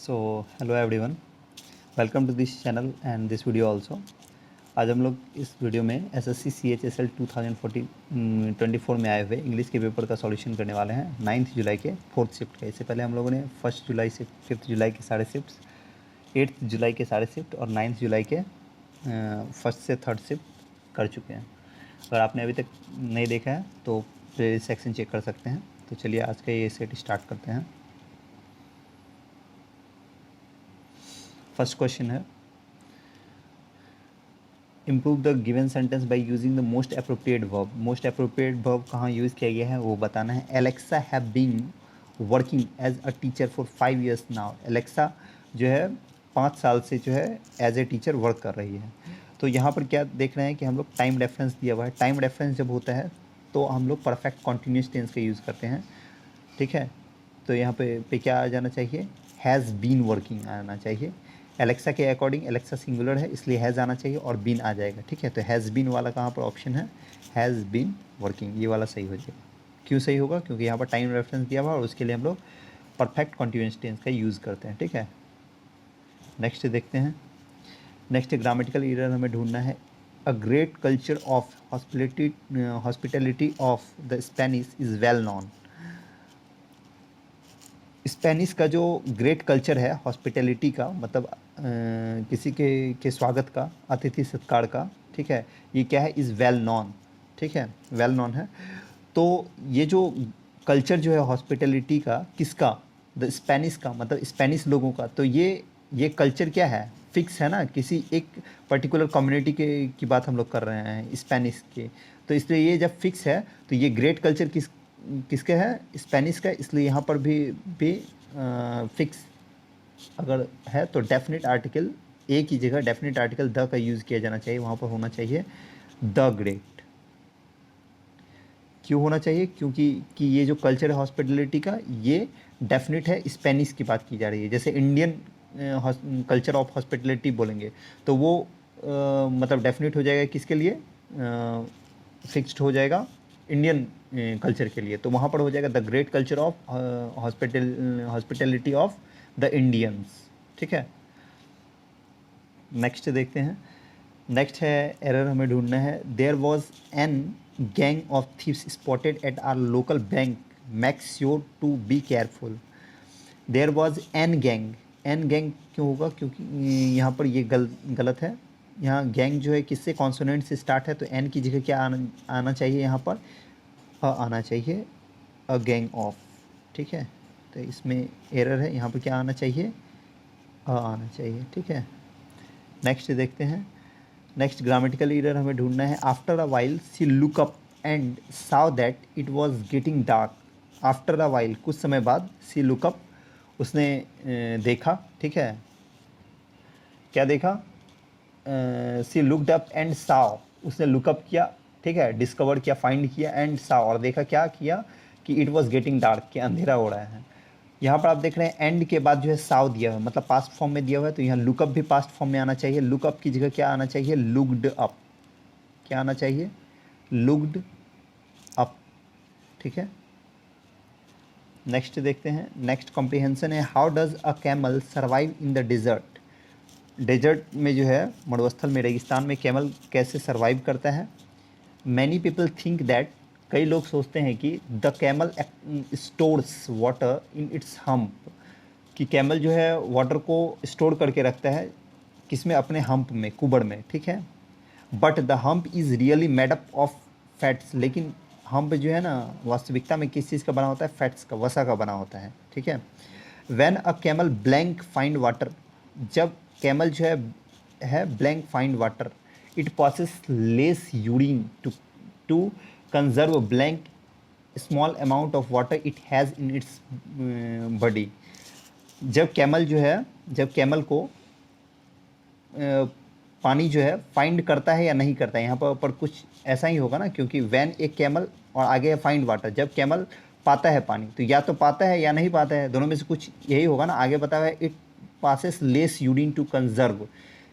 Hello everyone, welcome to this channel and this video also. आज हम लोग इस वीडियो में एसएससी CHSL 2024 में आए हुए इंग्लिश के पेपर का सॉल्यूशन करने वाले हैं 9 जुलाई के 4th शिफ्ट का। इससे पहले हम लोगों ने 1 जुलाई से 5 जुलाई के सारे शिफ्ट, 8 जुलाई के सारे शिफ्ट और 9 जुलाई के 1 से 3rd शिफ्ट कर चुके हैं। अगर आपने अभी तक नहीं देखा है तो प्लेलिस्ट सेक्शन चेक कर सकते हैं। तो चलिए आज का ये सेट स्टार्ट करते हैं। फर्स्ट क्वेश्चन है, improve the given sentence by using the most appropriate verb. Most appropriate verb कहाँ यूज़ किया गया है वो बताना है। Alexa have been working as a teacher for 5 years now. Alexa जो है 5 साल से जो है एज ए टीचर वर्क कर रही है। तो यहाँ पर क्या देख रहे हैं कि हम लोग टाइम रेफरेंस दिया हुआ है। टाइम रेफरेंस जब होता है तो हम लोग परफेक्ट कॉन्टीन्यूस टेंस का यूज़ करते हैं, ठीक है। तो यहाँ पे क्या आ जाना चाहिए, हैज़ बीन वर्किंग आना चाहिए। एलेक्सा के अकॉर्डिंग एलेक्सा सिंगुलर है इसलिए हैज़ आना चाहिए और बीन आ जाएगा, ठीक है। तो हैज़ बीन वाला कहाँ पर ऑप्शन है, हैज़ बीन वर्किंग, ये वाला सही हो जाएगा। क्यों सही होगा, क्योंकि यहाँ पर टाइम रेफरेंस दिया हुआ और उसके लिए हम लोग परफेक्ट कॉन्टिन्यूस टेंस का यूज़ करते हैं, ठीक है। नेक्स्ट देखते हैं। नेक्स्ट ग्रामेटिकल एरर हमें ढूंढना है। A great culture of hospitality of the Spanish is well non. Spanish का जो ग्रेट कल्चर है हॉस्पिटलिटी का, मतलब किसी के स्वागत का, अतिथि सत्कार का, ठीक है, ये क्या है, इज़ वेल नॉन, ठीक है, वेल नॉन है। तो ये जो कल्चर जो है हॉस्पिटलिटी का, किसका, द स्पेनिश का, मतलब स्पेनिश लोगों का। तो ये कल्चर क्या है, फिक्स है ना, किसी एक पर्टिकुलर कम्युनिटी के की बात हम लोग कर रहे हैं स्पेनिश के। तो इसलिए ये जब फिक्स है तो ये ग्रेट कल्चर किसके है, स्पेनिश का, इसलिए यहाँ पर भी फिक्स अगर है तो डेफिनेट आर्टिकल ए की जगह डेफिनेट आर्टिकल द का यूज़ किया जाना चाहिए। वहाँ पर होना चाहिए द ग्रेट। क्यों होना चाहिए, क्योंकि ये जो कल्चर है हॉस्पिटलिटी का, ये डेफिनेट है, स्पेनिश की बात की जा रही है। जैसे इंडियन कल्चर ऑफ हॉस्पिटलिटी बोलेंगे तो वो मतलब डेफिनेट हो जाएगा किसके लिए, फिक्स्ड हो जाएगा इंडियन कल्चर के लिए। तो वहाँ पर हो जाएगा the great culture of hospitality of the Indians, ठीक है। नेक्स्ट देखते हैं। नेक्स्ट है एरर हमें ढूंढना है। There was an gang of thieves spotted at our local bank, make sure to be careful. There was an gang, an gang क्यों होगा, क्योंकि यहाँ पर ये गलत है। यहाँ गैंग जो है किससे, कॉन्सोनेंट से स्टार्ट है, तो एन की जगह क्या आना चाहिए, यहाँ पर आना चाहिए अ गैंग ऑफ, ठीक है। तो इसमें एरर है, यहाँ पर क्या आना चाहिए, आना चाहिए, ठीक है। नेक्स्ट देखते हैं। नेक्स्ट ग्रामेटिकल एरर हमें ढूंढना है। After a while she look up and saw that it was getting dark. After a while, कुछ समय बाद, सी लुक अप, उसने देखा, ठीक है, क्या देखा, सी लुकड अप एंड साव, उसने लुकअप किया, ठीक है, डिस्कवर किया, फाइंड किया, एंड साव, और देखा क्या किया कि इट वाज गेटिंग डार्क, कि अंधेरा हो रहा है। यहाँ पर आप देख रहे हैं एंड के बाद जो है साव दिया हुआ है, मतलब पास्ट फॉर्म में दिया हुआ है, तो यहाँ लुकअप भी पास्ट फॉर्म में आना चाहिए। लुकअप की जगह क्या आना चाहिए, लुक्ड अप, क्या आना चाहिए, लुक्ड अप, ठीक है। नेक्स्ट देखते हैं। नेक्स्ट कॉम्प्रिहेंशन है, how does a camel survive in the desert. Desert में जो है, मरुस्थल में, रेगिस्तान में कैमल कैसे सर्वाइव करता है। मैनी पीपल थिंक दैट, कई लोग सोचते हैं कि the camel stores water in its hump, कि कैमल जो है वाटर को स्टोर करके रखता है किसमें, अपने हम्प में, कुबड़ में, ठीक है। But the hump is really made up of fats, लेकिन हम्प जो है ना वास्तविकता में किस चीज़ का बना होता है, फैट्स का, वसा का बना होता है, ठीक है। When a camel blank find water, जब कैमल जो है blank find water, it passes less urine to conserve blank small amount of water it has in its body. जब कैमल जो है, जब कैमल को पानी जो है फाइंड करता है या नहीं करता है, यहाँ पर कुछ ऐसा ही होगा ना, क्योंकि वैन एक कैमल और आगे है फाइंड वाटर। जब कैमल पाता है पानी तो या तो पाता है या नहीं पाता है, दोनों में से कुछ यही होगा ना। आगे बताया है it passes less urine to conserve,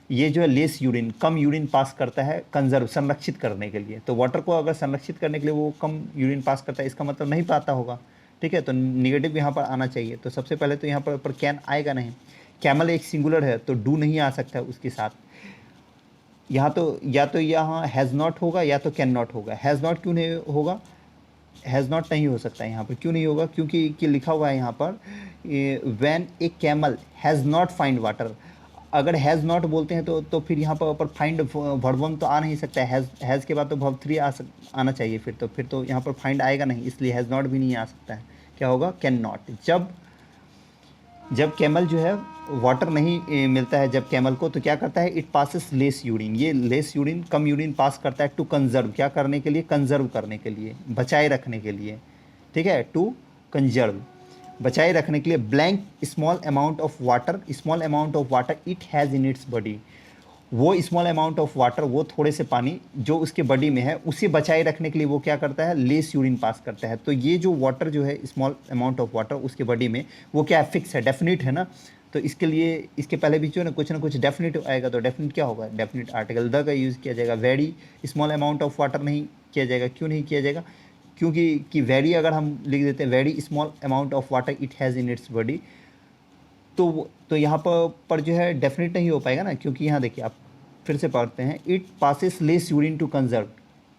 ये जो है लेस यूरिन, कम यूरिन पास करता है, कंजर्व, संरक्षित करने के लिए। तो वाटर को अगर संरक्षित करने के लिए वो कम यूरिन पास करता है, इसका मतलब नहीं पाता होगा, ठीक है। तो निगेटिव यहाँ पर आना चाहिए। तो सबसे पहले तो यहाँ पर कैन आएगा नहीं, कैमल एक सिंगुलर है तो डू नहीं आ सकता है उसके साथ। यहाँ तो या तो यहाँ हैज़ नॉट होगा या तो कैन नॉट होगा। हैज़ नॉट क्यों नहीं होगा, हैज़ नॉट नहीं हो सकता है यहाँ पर। क्यों नहीं होगा, क्योंकि कि लिखा हुआ है यहाँ पर when A camel has not find water. अगर हैज़ नॉट बोलते हैं तो फिर यहाँ पर फाइंड वर्ब वन तो आ नहीं सकता है। हैज़ के बाद तो वर्ब थ्री आना चाहिए फिर तो यहाँ पर फाइंड आएगा नहीं, इसलिए हैज़ नॉट भी नहीं आ सकता है। क्या होगा, कैन नॉट। जब कैमल जो है वाटर नहीं मिलता है जब कैमल को, तो क्या करता है, इट पासेस लेस यूरिन। ये लेस यूरिन, कम यूरिन पास करता है टू कंजर्व। क्या करने के लिए, कंजर्व करने के लिए, बचाए रखने के लिए। ठीक है, टू कंजर्व, बचाए रखने के लिए। Blank small amount of water, small amount of water it has in its body. वो स्मॉल अमाउंट ऑफ वाटर, वो थोड़े से पानी जो उसके बॉडी में है, उसे बचाए रखने के लिए वो क्या करता है, लेस यूरिन पास करता है। तो ये जो वाटर जो है, स्मॉल अमाउंट ऑफ वाटर उसके बॉडी में, वो क्या है, फिक्स है, डेफिनिट है ना। तो इसके लिए इसके पहले भी जो है ना कुछ डेफिनिट आएगा। तो डेफिनिट क्या होगा, डेफिनिट आर्टिकल द का यूज़ किया जाएगा। Very small amount of water नहीं किया जाएगा। क्यों नहीं किया जाएगा, क्योंकि कि वेरी अगर हम लिख देते हैं, very small amount of water it has in its body, तो यहाँ पर जो है डेफिनेट नहीं हो पाएगा ना। क्योंकि यहाँ देखिए, आप फिर से पढ़ते हैं, it passes less urine to conserve.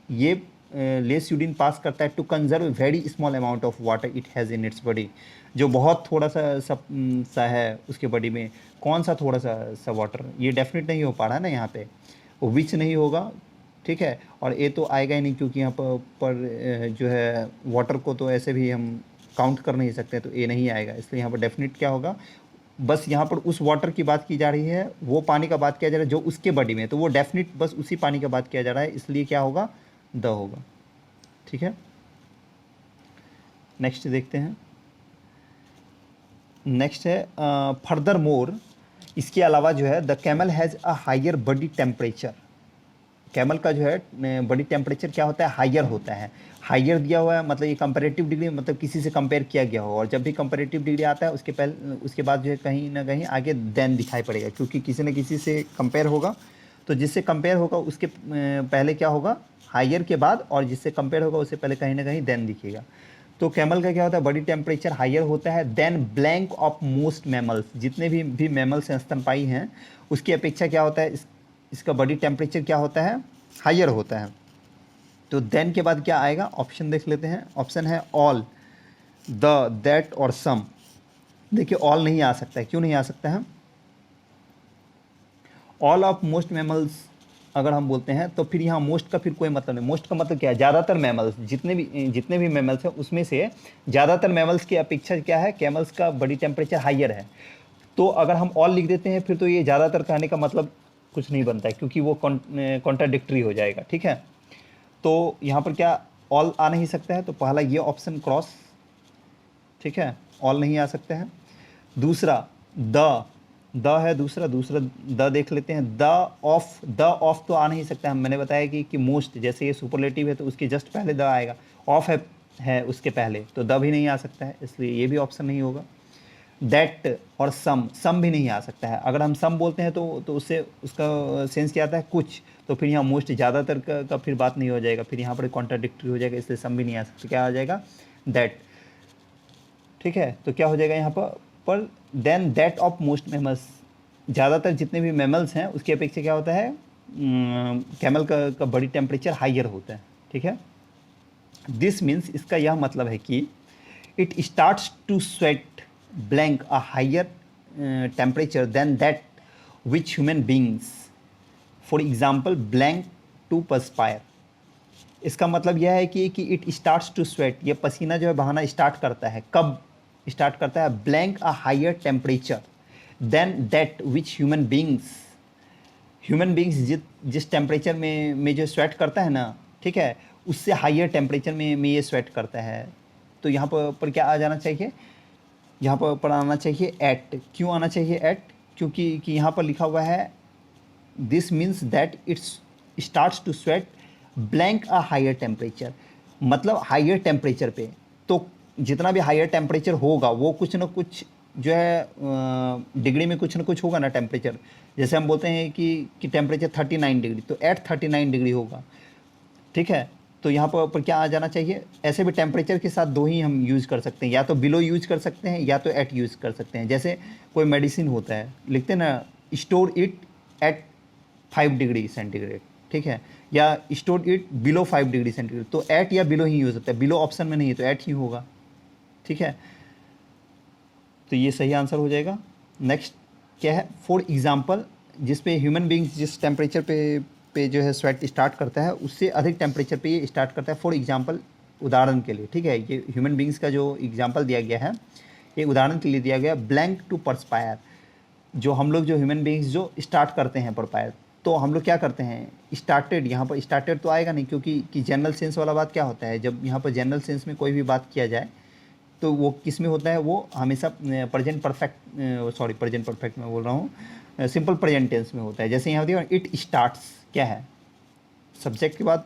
ये लेस यूरिन पास करता है to conserve very small amount of water it has in its body. जो बहुत थोड़ा सा है उसके बॉडी में, कौन सा थोड़ा सा वाटर, ये डेफिनेट नहीं हो पा रहा है ना यहाँ पे। वो विच नहीं होगा, ठीक है। और ए तो आएगा ही नहीं, क्योंकि यहाँ पर जो है वाटर को तो ऐसे भी हम काउंट कर नहीं सकते, तो ए नहीं आएगा। इसलिए यहाँ पर डेफिनेट क्या होगा, बस यहाँ पर उस वाटर की बात की जा रही है, वो पानी का बात किया जा रहा है जो उसके बॉडी में है, तो वो डेफिनेट बस उसी पानी का बात किया जा रहा है, इसलिए क्या होगा, द होगा। ठीक है, नेक्स्ट देखते हैं। नेक्स्ट है फर्दर मोर, इसके अलावा जो है, the camel has a higher body temperature. Camel का जो है बॉडी टेम्परेचर क्या होता है, हायर होता है। हायर दिया हुआ है, मतलब ये कंपेरेटिव डिग्री, मतलब किसी से कंपेयर किया गया हो। और जब भी कंपेरेटिव डिग्री आता है उसके बाद जो है कहीं ना कहीं आगे देन दिखाई पड़ेगा, क्योंकि किसी न किसी से कंपेयर होगा। तो जिससे कंपेयर होगा उसके पहले क्या होगा, हायर के बाद, और जिससे कंपेयर होगा उससे पहले कहीं ना कहीं देन दिखेगा। तो कैमल का क्या होता है, बॉडी टेम्परेचर हायर होता है than blank of most mammals. जितने भी मैमल्स हैं, स्तनपायी हैं, उसकी अपेक्षा क्या होता है, इसका बॉडी टेम्परेचर क्या होता है, हायर होता है। तो देन के बाद क्या आएगा, ऑप्शन देख लेते हैं। ऑप्शन है ऑल, द, दैट और सम। देखिए, ऑल नहीं आ सकता है। क्यों नहीं आ सकता है, ऑल ऑफ मोस्ट मैमल्स अगर हम बोलते हैं तो फिर यहाँ मोस्ट का फिर कोई मतलब नहीं। मोस्ट का मतलब क्या है, ज़्यादातर मैमल्स, जितने भी मैमल्स हैं उसमें से ज़्यादातर मैमल्स की अपेक्षा क्या है, कैमल्स का बॉडी टेम्परेचर हायर है। तो अगर हम ऑल लिख देते हैं फिर तो ये ज़्यादातर कहने का मतलब कुछ नहीं बनता है, क्योंकि वो कॉन्ट्राडिक्टरी हो जाएगा। ठीक है, तो यहाँ पर क्या ऑल आ नहीं सकता है, तो पहला ये ऑप्शन क्रॉस। ठीक है, ऑल नहीं आ सकता है। दूसरा द है, दूसरा द देख लेते हैं। द ऑफ तो आ नहीं सकता है। मैंने बताया कि मोस्ट, जैसे ये सुपरलेटिव है तो उसके जस्ट पहले द आएगा। ऑफ है उसके पहले, तो द भी नहीं आ सकता है, इसलिए ये भी ऑप्शन नहीं होगा। दैट और सम भी नहीं आ सकता है। अगर हम सम बोलते हैं तो उससे उसका सेंस क्या आता है, कुछ। तो फिर यहाँ मोस्ट ज़्यादातर का फिर बात नहीं हो जाएगा, फिर यहाँ पर कॉन्ट्राडिक्टरी हो जाएगा, इसलिए सम भी नहीं आ सकता। क्या आ जाएगा, दैट। ठीक है, तो क्या हो जाएगा यहाँ पर than that of most mammals. ज़्यादातर जितने भी मैमल्स हैं उसकी अपेक्षा क्या होता है, कैमल का बॉडी टेम्परेचर हाइयर होता है। ठीक है, दिस मीन्स, इसका यह मतलब है कि it starts to sweat blank a higher temperature then that which human beings, for example blank to perspire. इसका मतलब यह है कि इट स्टार्ट्स टू स्वेट, ये पसीना जो है बहाना स्टार्ट करता है। कब स्टार्ट करता है, blank a higher temperature then that which human beings जिस टेम्परेचर में जो स्वेट करता है ना, ठीक है, उससे हायर टेम्परेचर में ये स्वेट करता है। तो यहाँ पर क्या आ जाना चाहिए, यहाँ पर आना चाहिए एट। क्यों आना चाहिए एट, क्योंकि यहाँ पर लिखा हुआ है this means that its starts to sweat blank a higher temperature, मतलब हायर टेम्परेचर पे। तो जितना भी हायर टेम्परेचर होगा वो कुछ ना कुछ जो है डिग्री में कुछ ना कुछ होगा ना टेम्परेचर। जैसे हम बोलते हैं कि टेम्परेचर 39 डिग्री, तो एट 39 डिग्री होगा। ठीक है, तो यहाँ पर क्या आ जाना चाहिए, ऐसे भी टेम्परेचर के साथ दो ही हम यूज़ कर सकते हैं, या तो बिलो यूज कर सकते हैं या तो एट यूज़ कर सकते हैं। जैसे कोई मेडिसिन होता है, लिखते हैं ना store it at 5 degree centigrade, ठीक है, या store it below 5 degree centigrade, तो एट या बिलो ही यूज होता है, बिलो ऑप्शन में नहीं है तो एट ही होगा, ठीक है। तो ये सही आंसर हो जाएगा। नेक्स्ट क्या है, फॉर एग्जाम्पल, जिस पे ह्यूमन बींग्स जिस टेम्परेचर पे जो है स्वेट स्टार्ट करता है उससे अधिक टेम्परेचर पे ये स्टार्ट करता है। फॉर एग्जाम्पल, उदाहरण के लिए, ठीक है, ये ह्यूमन बींग्स का जो एग्जाम्पल दिया गया है ये उदाहरण के लिए दिया गया, ब्लैंक टू परस्पायर। जो हम लोग जो ह्यूमन बींग्स जो स्टार्ट करते हैं परपायर, तो हम लोग क्या करते हैं, स्टार्टेड, यहाँ पर स्टार्टेड तो आएगा नहीं, क्योंकि कि जनरल सेंस वाला बात क्या होता है, जब यहाँ पर जनरल सेंस में कोई भी बात किया जाए तो वो किस में होता है, वो हमेशा present perfect, sorry present perfect मैं बोल रहा हूँ, सिंपल प्रेजेंट टेंस में होता है। जैसे यहाँ देखो, इट स्टार्ट्स क्या है, सब्जेक्ट के बाद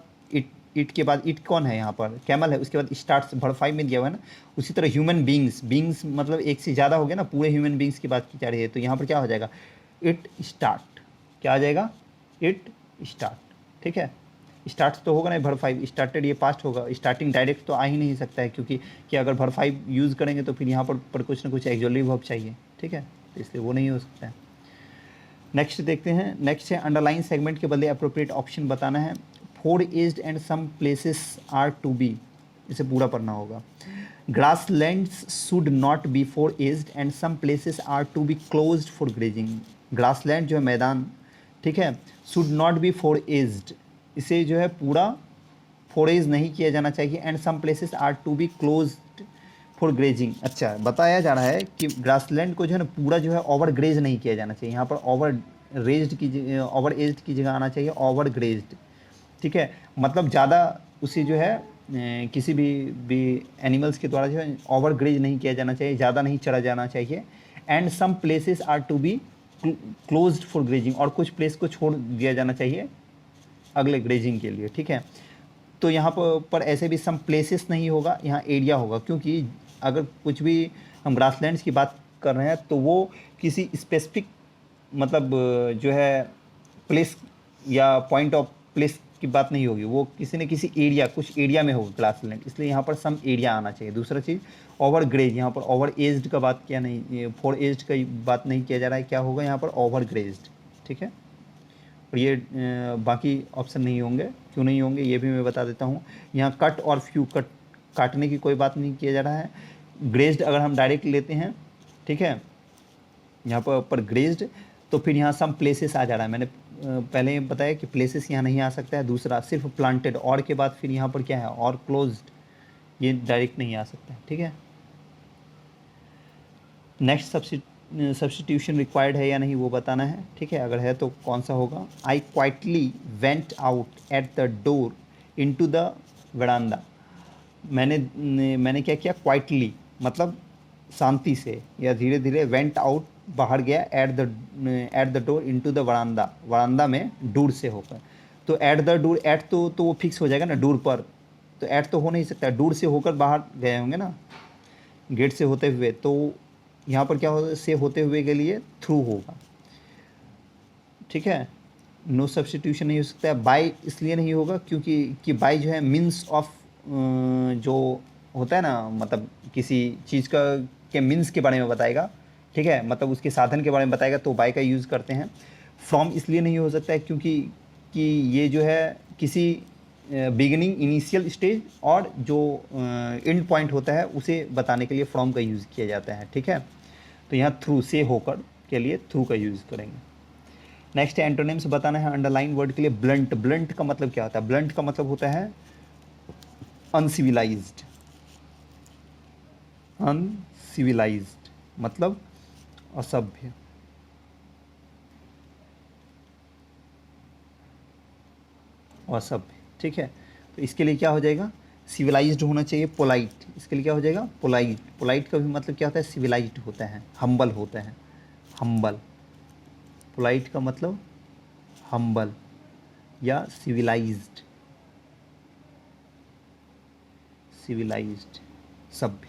इट के बाद इट कौन है, यहाँ पर कैमल है, उसके बाद स्टार्ट्स वर्ब 5 में दिया हुआ है ना। उसी तरह ह्यूमन बींग्स मतलब एक से ज़्यादा हो गया ना, पूरे ह्यूमन बींग्स की बात की जा रही है, तो यहाँ पर क्या हो जाएगा, इट स्टार्ट, क्या आ जाएगा, इट स्टार्ट, ठीक है। स्टार्ट तो होगा नहीं, वर्ब 5 स्टार्टेड, ये पास्ट होगा, स्टार्टिंग डायरेक्ट तो आ ही नहीं सकता है, क्योंकि कि अगर वर्ब 5 यूज़ करेंगे तो फिर यहाँ पर कुछ ना कुछ एक्सुअली वर्ब चाहिए, ठीक है, तो इसलिए वो नहीं हो सकता है। नेक्स्ट देखते हैं, नेक्स्ट है अंडरलाइन सेगमेंट के बदले अप्रोप्रिएट ऑप्शन बताना है। Foraged and some places are to be, इसे पूरा पढ़ना होगा। Grasslands should not be foraged and some places are to be closed for grazing. Grassland जो है मैदान, ठीक है, should not be foraged, इसे जो है पूरा फॉर एज नहीं किया जाना चाहिए, and some places are to be closed for grazing. अच्छा, बताया जा रहा है कि ग्रासलैंड को जो है ना पूरा जो है ओवर ग्रेज नहीं किया जाना चाहिए, यहाँ पर ओवर रेज्ड की ओवर एज्ड की जगह आना चाहिए ओवर ग्रेज्ड, ठीक है, मतलब ज़्यादा उसे जो है किसी भी एनिमल्स के द्वारा जो है ओवर ग्रेज नहीं किया जाना चाहिए, ज़्यादा नहीं चढ़ा जाना चाहिए। And some places are to be closed for grazing, और कुछ प्लेस को छोड़ दिया जाना चाहिए अगले ग्रेजिंग के लिए, ठीक है। तो यहाँ पर ऐसे भी सम प्लेसेस नहीं होगा, यहाँ एरिया होगा, क्योंकि अगर कुछ भी हम ग्रासलैंड्स की बात कर रहे हैं तो वो किसी स्पेसिफिक मतलब जो है प्लेस या पॉइंट ऑफ प्लेस की बात नहीं होगी, वो किसी न किसी एरिया, कुछ एरिया में होगा ग्रासलैंड, इसलिए यहाँ पर सम एरिया आना चाहिए। दूसरा चीज़ ओवर ग्रेज, यहाँ पर ओवर एज्ड का बात किया नहीं, फॉर एज्ड का बात नहीं किया जा रहा है, क्या होगा यहाँ पर ओवर ग्रेज्ड, ठीक है। और ये बाकी ऑप्शन नहीं होंगे, क्यों नहीं होंगे ये भी मैं बता देता हूँ। यहाँ कट और फ्यू, काटने की कोई बात नहीं किया जा रहा है। ग्रेज्ड अगर हम डायरेक्ट लेते हैं, ठीक है, यहाँ पर ग्रेज्ड, तो फिर यहाँ सम प्लेसेस आ जा रहा है, मैंने पहले बताया कि प्लेसेस यहाँ नहीं आ सकता है। दूसरा सिर्फ प्लांटेड, और के बाद फिर यहाँ पर क्या है, और क्लोज्ड, ये डायरेक्ट नहीं आ सकता है, ठीक है। नेक्स्ट सब्स्टिट्यूशन रिक्वायर्ड है या नहीं वो बताना है, ठीक है, अगर है तो कौन सा होगा। I quietly went out at the door into the veranda. मैंने क्या किया, क्वाइटली मतलब शांति से या धीरे धीरे, वेंट आउट बाहर गया, at the door into the veranda, veranda में डोर से होकर, तो एट द डोर, एट तो वो फिक्स हो जाएगा ना डोर पर, तो एट तो हो नहीं सकता, डोर से होकर बाहर गए होंगे ना, गेट से होते हुए, तो यहाँ पर क्या हो, से होते हुए के लिए थ्रू होगा, ठीक है। नो सब्स्टिट्यूशन नहीं हो सकता है। बाय इसलिए नहीं होगा क्योंकि कि बाय जो है मीन्स ऑफ जो होता है ना, मतलब किसी चीज़ का के मीन्स के बारे में बताएगा, ठीक है, मतलब उसके साधन के बारे में बताएगा, तो बाय का यूज़ करते हैं। फ्रॉम इसलिए नहीं हो सकता है क्योंकि कि ये जो है किसी बिगिनिंग, इनिशियल स्टेज और जो एंड पॉइंट होता है उसे बताने के लिए फ्रॉम का यूज़ किया जाता है, ठीक है। तो यहाँ थ्रू से होकर के लिए थ्रू का यूज़ करेंगे। नेक्स्ट है एंटोनिम्स बताना है अंडरलाइन वर्ड के लिए। ब्लंट, ब्लंट का मतलब क्या होता है, ब्लंट का मतलब होता है अनसिविलाइज्ड, अनसिविलाइज्ड मतलब असभ्य, असभ्य, ठीक है। तो इसके लिए क्या हो जाएगा, सिविलाइज्ड होना चाहिए, पोलाइट, इसके लिए क्या हो जाएगा, पोलाइट। पोलाइट का भी मतलब क्या होता है, सिविलाइज्ड होता है, हम्बल होता है, हम्बल। पोलाइट का मतलब हम्बल या सिविलाइज्ड, सिविलाइज्ड सभ्य,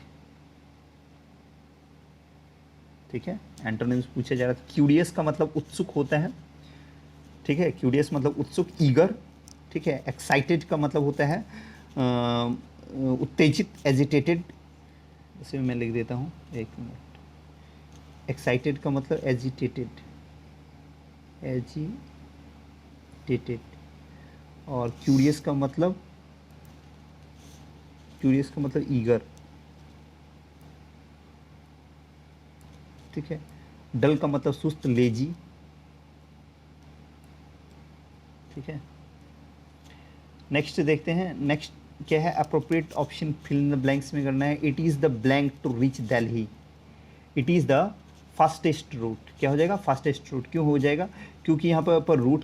ठीक है। एंटोनिम्स पूछा जा रहा था। क्यूरियस का मतलब उत्सुक होता है, ठीक है, क्यूरियस मतलब उत्सुक, ईगर, ठीक है। एक्साइटेड का मतलब होता है उत्तेजित, एजिटेटेड, इसे मैं लिख देता हूँ, एक मिनट। एक्साइटेड का मतलब एजिटेटेड, एजिटेटेड, और क्यूरियस का मतलब ईगर, ठीक है। डल का मतलब सुस्त, लेजी, ठीक है। नेक्स्ट देखते हैं, नेक्स्ट क्या है, appropriate option fill in the blanks में करना है। It is the blank to reach Delhi, it is the fastest route. क्या हो जाएगा, फास्टेस्ट रूट। क्यों हो जाएगा, क्योंकि यहाँ पर रूट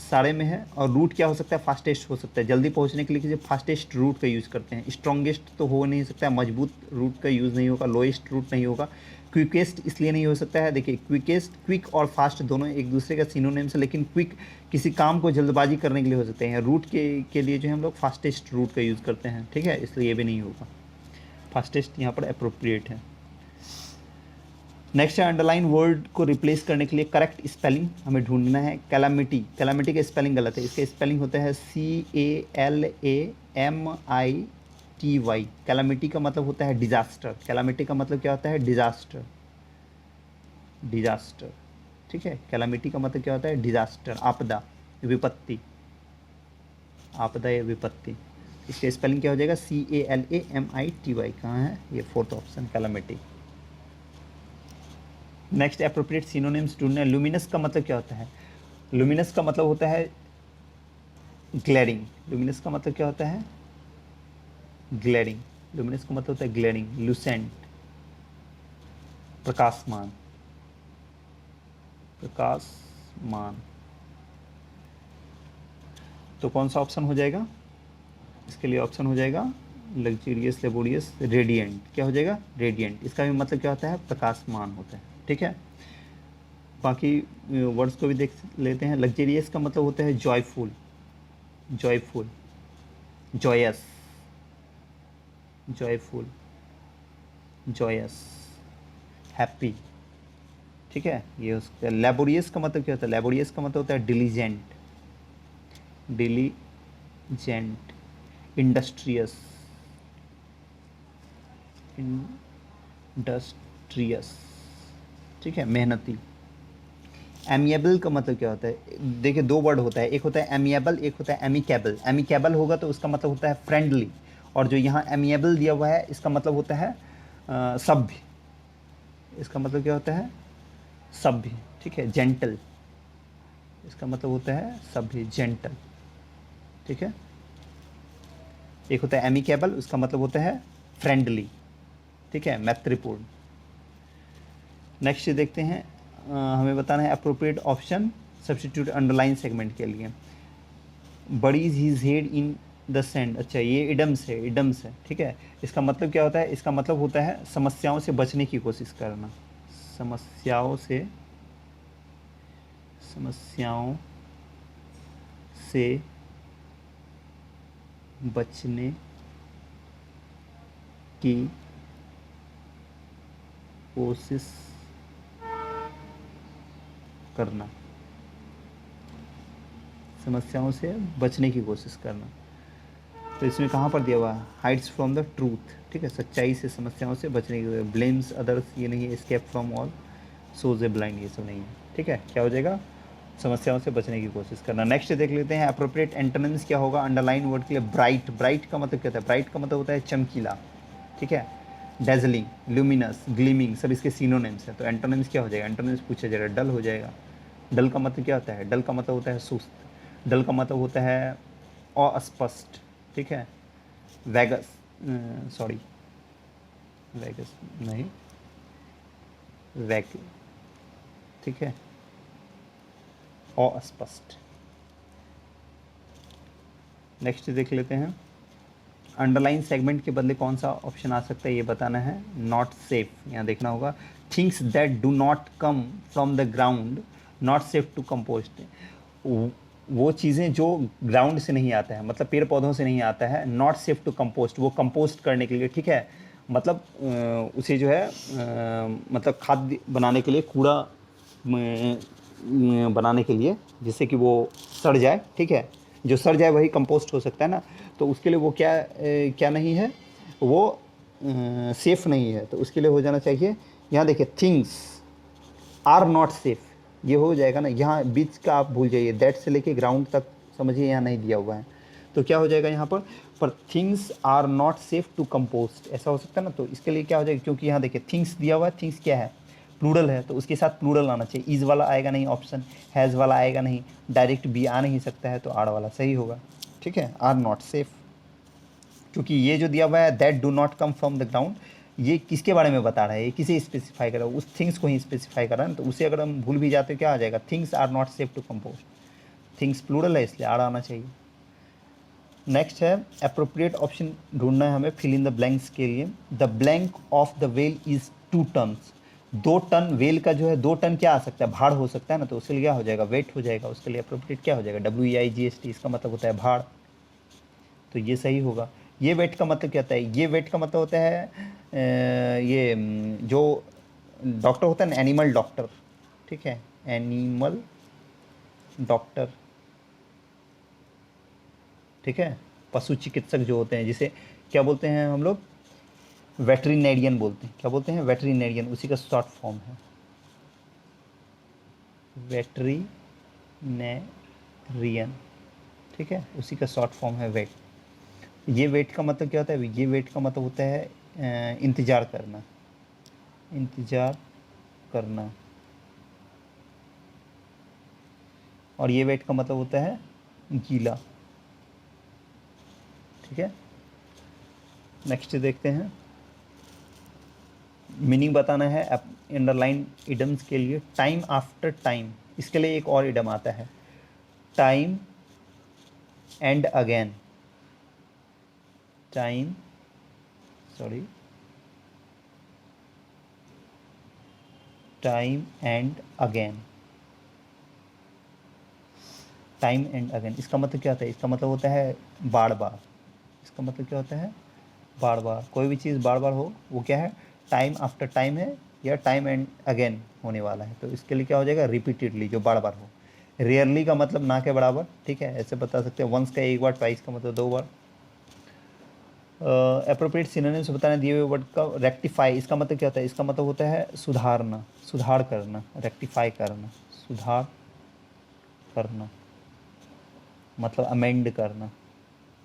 सारे में है, और रूट क्या हो सकता है, फास्टेस्ट हो सकता है। जल्दी पहुँचने के लिए किसी फास्टेस्ट रूट का यूज़ करते हैं। स्ट्रॉन्गेस्ट तो हो नहीं सकता है, मजबूत रूट का यूज़ नहीं होगा, लोएस्ट रूट नहीं होगा। क्विकेस्ट इसलिए नहीं हो सकता है, देखिए क्विकेस्ट, क्विक और फास्ट दोनों एक दूसरे का सिनोनिम्स है, लेकिन क्विक किसी काम को जल्दबाजी करने के लिए हो सकते हैं। रूट के लिए जो है हम लोग फास्टेस्ट रूट का यूज़ करते हैं, ठीक है, इसलिए ये भी नहीं होगा। फास्टेस्ट यहाँ पर अप्रोप्रिएट है। नेक्स्ट है, अंडरलाइन वर्ड को रिप्लेस करने के लिए करेक्ट स्पेलिंग हमें ढूंढना है। कैलामिटी, कैलामिटी का स्पेलिंग गलत है, इसका स्पेलिंग होता है CALAMITY। कैलामिटी का मतलब होता है डिजास्टर। कैलामिटी का मतलब क्या होता है, डिजास्टर, डिजास्टर, ठीक है। कैलामिटी का मतलब क्या होता है, डिजास्टर, आपदा, विपत्ति, आपदा या विपत्ति। इसका स्पेलिंग क्या हो जाएगा, CALAMITY। कहाँ है ये, fourth option, calamity. Next appropriate synonyms ढूंढना है। लुमिनस का मतलब क्या होता है, लुमिनस का मतलब होता है ग्लेरिंग। लुमिनस का मतलब क्या होता है, ग्लेरिंग। लुमिनस का मतलब होता है ग्लेरिंग, लुसेंट, प्रकाशमान, प्रकाशमान। तो कौन सा ऑप्शन हो जाएगा, इसके लिए ऑप्शन हो जाएगा लग्जरियस, लेबोरियस, रेडिएंट। क्या हो जाएगा, रेडिएंट। इसका भी मतलब क्या होता है, प्रकाशमान होता है, ठीक है। बाकी वर्ड्स को भी देख लेते हैं। लग्जरियस का मतलब होता है joyful, joyful, joyous, joyful, joyous, happy, ठीक है, ये उसका। लेबोरियस का मतलब क्या होता है, लेबोरियस का मतलब होता है डिलीजेंट, डिलीजेंट, इंडस्ट्रियस, इंडस्ट्रियस, ठीक है, मेहनती। एमिएबल का मतलब क्या होता है, देखिए दो वर्ड होता है, एक होता है एमिएबल, एक होता है एमिकेबल। एमिकेबल होगा तो उसका मतलब होता है फ्रेंडली, और जो यहाँ एमिएबल दिया हुआ है इसका मतलब होता है सभ्य। इसका मतलब क्या होता है, सभ्य, ठीक है, जेंटल। इसका मतलब होता है सभ्य, जेंटल, ठीक है। एक होता है एमिकेबल, उसका मतलब होता है फ्रेंडली, ठीक है, मैत्रीपूर्ण। नेक्स्ट देखते हैं, हमें बताना है appropriate option substitute underline segment के लिए। Buries his head in the sand, अच्छा ये इडम्स है, इडम्स है, ठीक है। इसका मतलब क्या होता है, इसका मतलब होता है समस्याओं से बचने की कोशिश करना, समस्याओं से, समस्याओं से बचने की कोशिश करना, समस्याओं से बचने की कोशिश करना। तो इसमें कहाँ पर दिया हुआ है, हाइड्स फ्रॉम द ट्रूथ, ठीक है, सच्चाई से, समस्याओं से बचने की, ब्लेम्स अदर्स ये नहीं है, escape from all, shows a blind ये सब नहीं है, ठीक है। क्या हो जाएगा, समस्याओं से बचने की कोशिश करना। नेक्स्ट देख लेते हैं अप्रोप्रिएट एंटोनिम्स क्या होगा अंडरलाइन वर्ड के लिए। ब्राइट, ब्राइट का मतलब क्या होता है, ब्राइट का मतलब होता है चमकीला, ठीक है। डेजलिंग, ल्यूमिनस, ग्लीमिंग, सब इसके सिनोनिम्स हैं। तो एंटोनिम्स क्या हो जाएगा, एंटोनिम्स पूछा जाएगा, डल हो जाएगा। डल का मतलब क्या होता है, डल का मतलब होता है सुस्त, डल का मतलब होता है अस्पष्ट, ठीक है। वैगस, सॉरी, वैगस नहीं, वैग, ठीक है, अस्पष्ट। नेक्स्ट देख लेते हैं, अंडरलाइन सेगमेंट के बदले कौन सा ऑप्शन आ सकता है ये बताना है। नॉट सेफ, यहाँ देखना होगा। Things that do not come from the ground not safe to compost, वो चीज़ें जो ग्राउंड से नहीं आता है, मतलब पेड़ पौधों से नहीं आता है, नॉट सेफ टू कंपोस्ट, वो कंपोस्ट करने के लिए, ठीक है, मतलब उसे जो है मतलब खाद्य बनाने के लिए, कूड़ा बनाने के लिए, जिससे कि वो सड़ जाए, ठीक है, जो सड़ जाए वही कंपोस्ट हो सकता है ना। तो उसके लिए वो क्या नहीं है, वो सेफ़ नहीं है, तो उसके लिए हो जाना चाहिए। यहाँ देखिए थिंग्स आर नॉट सेफ, ये हो जाएगा ना, यहाँ बीच का आप भूल जाइए, दैट से लेके ग्राउंड तक समझिए यहाँ नहीं दिया हुआ है, तो क्या हो जाएगा यहाँ पर things are not safe to compost, ऐसा हो सकता है ना। तो इसके लिए क्या हो जाएगा, क्योंकि यहाँ देखिए थिंग्स दिया हुआ है, थिंग्स क्या है, प्लूरल है, तो उसके साथ प्लूरल आना चाहिए। इज वाला आएगा नहीं ऑप्शन, हैज़ वाला आएगा नहीं, डायरेक्ट बी आ नहीं सकता है, तो आर वाला सही होगा। ठीक है, आर नॉट सेफ, क्योंकि ये जो दिया हुआ है that do not come from the ground, ये किसके बारे में बता रहा है, ये किसे स्पेसिफाई कर रहा है, उस थिंग्स को ही स्पेसिफाई कर रहा है ना। तो उसे अगर हम भूल भी जाते हैं क्या आ जाएगा, things are not safe to compost, things plural है इसलिए आर आना चाहिए। नेक्स्ट है अप्रोप्रिएट ऑप्शन ढूंढना है हमें फिल इन द ब्लैंक्स के लिए। The blank of the well is 2 tons, 2 ton well का जो है 2 टन क्या आ सकता है, भाड़ हो सकता है ना, तो उसके लिए क्या हो जाएगा, वेट हो जाएगा। उसके लिए अप्रोप्रिएट क्या हो जाएगा, WEIGST, इसका मतलब होता है भाड़, तो ये सही होगा। ये वेट का मतलब क्या होता है, ये वेट का मतलब होता है ये जो डॉक्टर होता है ना, एनिमल डॉक्टर, ठीक है, एनिमल डॉक्टर, ठीक है, पशु चिकित्सक जो होते हैं, जिसे क्या बोलते हैं हम लोग, वेटरिनेरियन बोलते हैं, क्या बोलते हैं, वेटरिनेरियन, उसी का शॉर्ट फॉर्म है वेटरिनेरियन, ठीक है, उसी का शॉर्ट फॉर्म है वेट। ये वेट का मतलब क्या होता है, ये वेट का मतलब होता है इंतज़ार करना, इंतज़ार करना, और ये वेट का मतलब होता है गीला। ठीक है, नेक्स्ट देखते हैं, मीनिंग बताना है अंडरलाइन इडम्स के लिए। टाइम आफ्टर टाइम, इसके लिए एक और इडम आता है, time and again, time sorry time and again, time and again, इसका मतलब क्या होता है, इसका मतलब होता है बार बार, इसका मतलब क्या होता है, बार बार, कोई भी चीज़ बार बार हो वो क्या है, टाइम आफ्टर टाइम है, या टाइम एंड अगेन होने वाला है, तो इसके लिए क्या हो जाएगा, रिपीटेडली, जो बार बार हो। रेयरली का मतलब ना के बराबर, ठीक है, ऐसे बता सकते हैं, वंस का एक बार, ट्वाइस का मतलब 2 बार। अप्रोप्रिएट सिनोनिम्स बताने दिए हुए वर्ड का, रेक्टिफाई, इसका मतलब क्या होता है, इसका मतलब होता है सुधारना, सुधार करना, रेक्टिफाई करना, सुधार करना, मतलब अमेंड करना,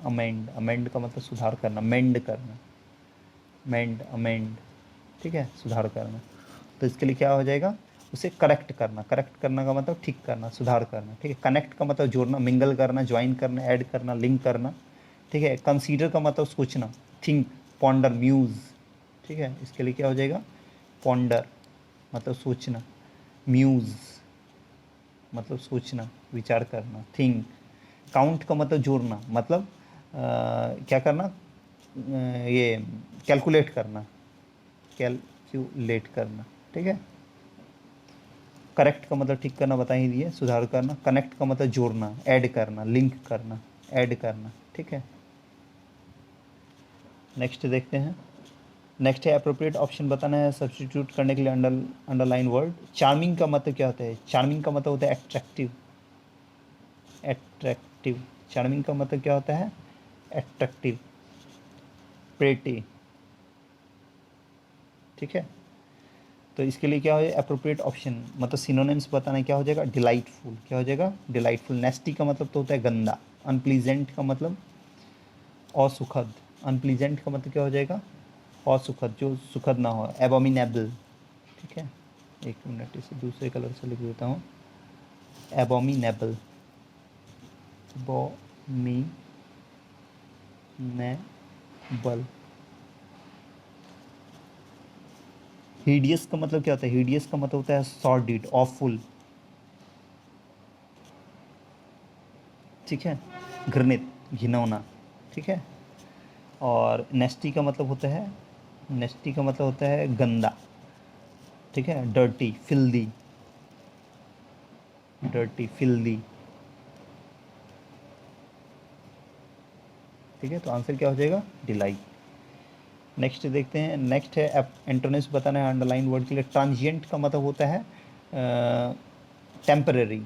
अमेंड, अमेंड का मतलब सुधार करना, मेंड करना, मेंड अमेंड, ठीक है, सुधार करना। तो इसके लिए क्या हो जाएगा, उसे करेक्ट करना, करेक्ट करना का मतलब ठीक करना, सुधार करना, ठीक है। कनेक्ट का मतलब जोड़ना, मिंगल करना, ज्वाइन करना, ऐड करना, लिंक करना, ठीक है। कंसीडर का मतलब सोचना, थिंक, पॉन्डर, म्यूज़, ठीक है, इसके लिए क्या हो जाएगा, पॉन्डर मतलब सोचना, म्यूज़ मतलब सोचना, विचार करना, थिंक। काउंट का मतलब जोड़ना, मतलब क्या करना, ये कैलकुलेट करना, कैलकुलेट करना, ठीक है। करेक्ट का मतलब ठीक करना, बता ही दिए, सुधार करना। कनेक्ट का मतलब जोड़ना, ऐड करना, लिंक करना, ऐड करना, ठीक है। नेक्स्ट देखते हैं, नेक्स्ट है अप्रोप्रिएट ऑप्शन बताना है सब्स्टिट्यूट करने के लिए अंडरलाइन वर्ड। चार्मिंग का मतलब क्या होता है, चार्मिंग का मतलब होता है एट्रैक्टिव, एट्रैक्टिव, चार्मिंग का मतलब क्या होता है, एट्रैक्टिव, प्रेटी, ठीक है। तो इसके लिए क्या हो जाएगा, अप्रोप्रिएट ऑप्शन मतलब सिनोनिम्स बताना, क्या हो जाएगा, डिलाइटफुल, क्या हो जाएगा, डिलाइटफुल। नेस्टी का मतलब तो होता है गंदा, अनप्लीजेंट का मतलब असुखद, अनप्लीजेंट का मतलब क्या हो जाएगा, असुखद, जो सुखद ना हो, एबोमिनेबल, ठीक है। एक मिनट इसे दूसरे कलर से लिख देता हूँ, एबोमिनेबल, एबोमिनेबल। हीडियस का मतलब क्या होता है, हीडियस का मतलब होता है सॉर्डिड, ऑफुल, ठीक है, घृणित, घिनौना, ठीक है। और नेस्टी का मतलब होता है, नेस्टी का मतलब होता है गंदा, ठीक है, डर्टी, फिल्दी, डर्टी, फिल्दी, ठीक है। तो आंसर क्या हो जाएगा, डिलाइट। नेक्स्ट देखते हैं, नेक्स्ट है एंटोनिम्स बताना है अंडरलाइन वर्ड के लिए। ट्रांजिएंट का मतलब होता है टेम्परेरी,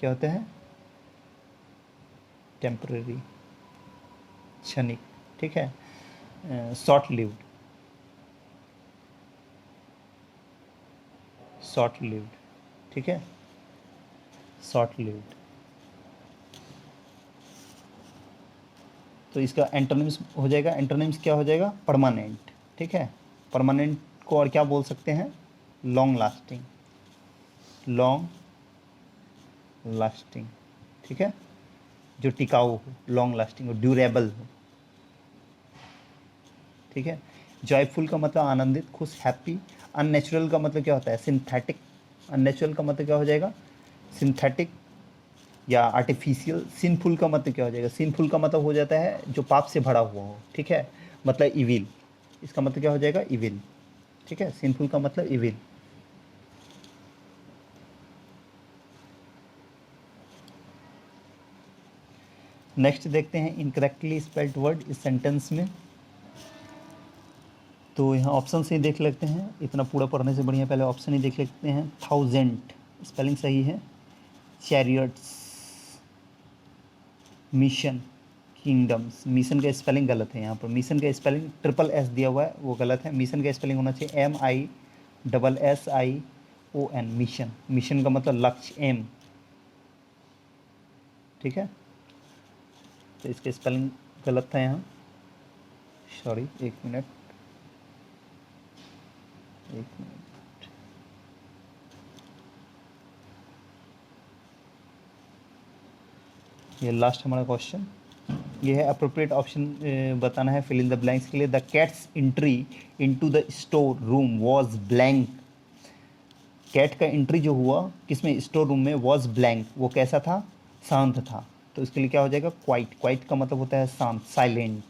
क्या होता है, टेम्परेरी, क्षणिक, ठीक है। शॉर्ट लिव्ड, शॉर्ट लिव्ड, ठीक है, शॉर्ट लिव्ड। तो इसका एंटोनिम्स हो जाएगा, एंटोनिम्स क्या हो जाएगा, परमानेंट, ठीक है। परमानेंट को और क्या बोल सकते हैं, लॉन्ग लास्टिंग, लॉन्ग लास्टिंग, ठीक है, जो टिकाऊ हो, लॉन्ग लास्टिंग हो, ड्यूरेबल हो, ठीक है। जॉयफुल का मतलब आनंदित, खुश, हैप्पी। अननेचुरल का मतलब क्या होता है, सिंथेटिक। अननेचुरल का मतलब क्या हो जाएगा, सिंथेटिक या आर्टिफिशियल। सिनफुल का मतलब क्या हो जाएगा, सिनफुल का मतलब हो जाता है जो पाप से भरा हुआ हो, ठीक है, मतलब इविल। इसका मतलब क्या हो जाएगा, इविल, ठीक है। सिनफुल का मतलब इविल। नेक्स्ट देखते हैं इनकरेक्टली स्पेल्ड वर्ड इस सेंटेंस में। तो यहाँ ऑप्शन से ही देख लेते हैं, इतना पूरा पढ़ने से बढ़िया पहले ऑप्शन ही देख लेते हैं। 1000 स्पेलिंग सही है, चैरियट्स, मिशन, किंगडम्स। मिशन का स्पेलिंग गलत है, यहाँ पर मिशन का स्पेलिंग ट्रिपल एस दिया हुआ है, वो गलत है। मिशन का स्पेलिंग होना चाहिए MISSION, मिशन। मिशन का मतलब लक्ष्य, एम, ठीक है। तो इसका स्पेलिंग गलत था यहाँ, सॉरी, एक मिनट, एक मिनट। ये लास्ट हमारा क्वेश्चन ये है, अप्रोप्रिएट ऑप्शन बताना है फिल इन द ब्लैंक्स के लिए। The cat's entry into the store room was blank. Cat का एंट्री जो हुआ किसमें, स्टोर रूम में, वाज ब्लैंक, वो कैसा था, शांत था। तो इसके लिए क्या हो जाएगा, क्वाइट। क्वाइट का मतलब होता है शांत, साइलेंट,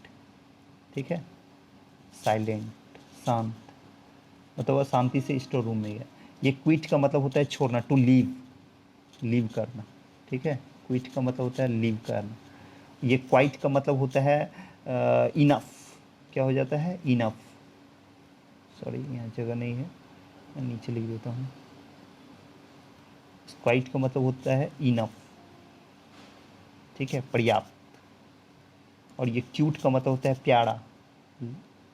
ठीक है, साइलेंट, शांत, मतलब वह शांति से स्टोर रूम में गया। ये क्विट का मतलब होता है छोड़ना, टू लीव, लीव करना, ठीक है। क्विट का मतलब होता है लीव करना। ये क्वाइट का मतलब होता है इनफ, क्या हो जाता है, इनफ। सॉरी यहाँ जगह नहीं है, मैं नीचे लिख देता हूँ। क्वाइट का मतलब होता है इनफ, ठीक है, पर्याप्त। और ये क्यूट का मतलब होता है प्यारा,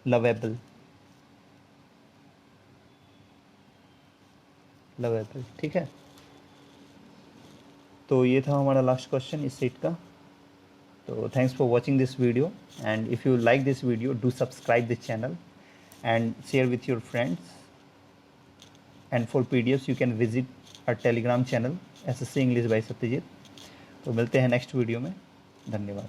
लवेबल, लवेबल, ठीक है। तो ये था हमारा लास्ट क्वेश्चन इस सेट का। तो thanks for watching this video, and if you like this video do subscribe this channel and share with your friends, and for PDFs you can visit our Telegram channel SSC English by Satyajit. तो मिलते हैं next video में, धन्यवाद।